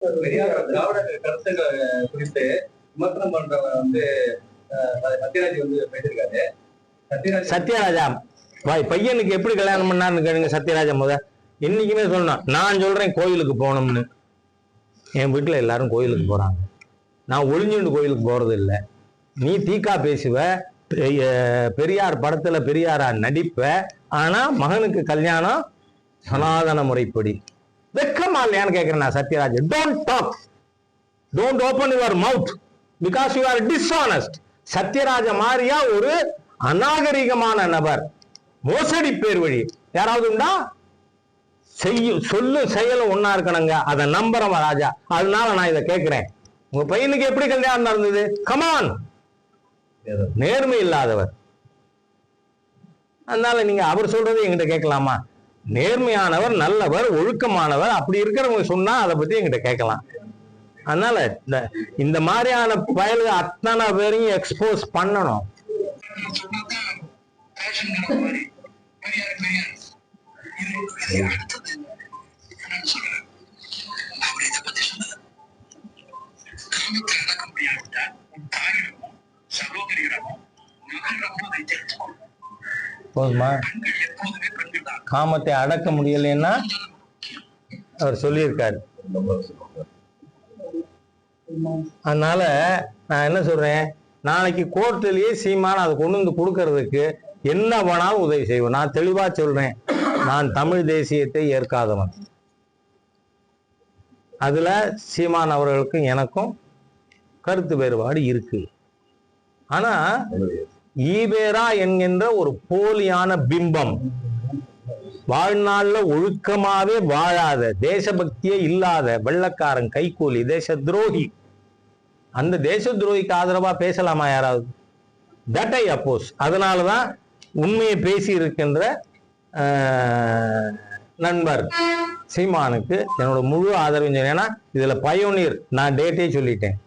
பெரியார் திராவிட கருத்துக்களை குறித்து விமர்சனம் பண்றவங்க வந்து சத்யராஜ் வந்து பேசியிருக்காரு. சத்யராஜா பையனுக்கு எப்படி கல்யாணம் பண்ணாருன்னு கேளுங்க. சத்யராஜா என்னைக்குமே சொல்லணும், நான் சொல்றேன் கோயிலுக்கு போகணும்னு. என் வீட்டுல எல்லாரும் கோயிலுக்கு போறாங்க, நான் ஒளிஞ்சுண்டு கோயிலுக்கு போறது இல்லை. நீ தீக்கா பேசுவ, பெரியார் படத்துல பெரியாரா நடிப்ப, ஆனா மகனுக்கு கல்யாணம் சனாதன முறைப்படி. வெக்கமா இல்லையான்னு கேட்கிறேன் நான். Sathyaraj, don't talk, don't open your mouth because you are dishonest. Sathyaraj மாதிரியா ஒரு அநாகரிகமான நபர், மோசடி பேர் வழி யாராவது உண்டா? சொல்லு செயலும் ஒன்னா இருக்கணுங்க, அதை நம்புறவன் ராஜா. அதனால நான் இதை கேட்கிறேன், உங்க பையனுக்கு எப்படி கல்யாணம் நடந்தது? கமான், நேர்மை இல்லாதவர். அதனால நீங்க அவர் சொல்றது என்கிட்ட கேட்கலாமா? நேர்மையானவர், நல்லவர், ஒழுக்கமானவர், அப்படி இருக்கிறவங்க சொன்னா அதை பத்தி என்கிட்ட கேட்கலாம். அதனால இந்த மாதிரியான பயல்கள் அத்தனை பேரையும் எக்ஸ்போஸ் பண்ணணும். போதுமா? காமத்தை அடக்க முடியலைன்னா அவர் சொல்லியிருக்காரு. அதனால நான் என்ன சொல்றேன், நாளைக்கு கோர்ட்டிலேயே சீமான் அதை கொண்டு வந்து கொடுக்கறதுக்கு என்ன வேணாலும் உதவி செய்வோம். நான் தெளிவா சொல்றேன், நான் தமிழ் தேசியத்தை ஏற்காதவன். அதுல சீமான் அவர்களுக்கும் எனக்கும் கருத்து வேறுபாடு இருக்கு. ஆனா ஈவேரா என்கின்ற ஒரு போலியான பிம்பம், வாழ்நாள்ல ஒழுக்கமாவே வாழாத, தேசபக்தியே இல்லாத வெள்ளக்காரன், கைக்கூலி, தேச துரோகி, அந்த தேச துரோகிக்கு ஆதரவா பேசலாமா யாராவது? தட் ஐ அப்போஸ். அதனாலதான் உண்மையை பேசி இருக்கின்ற நண்பர் சீமானுக்கு என்னோட முழு ஆதரவு. ஏன்னா இதுல பயோனியர், நான் டேட்டே சொல்லிட்டேன்.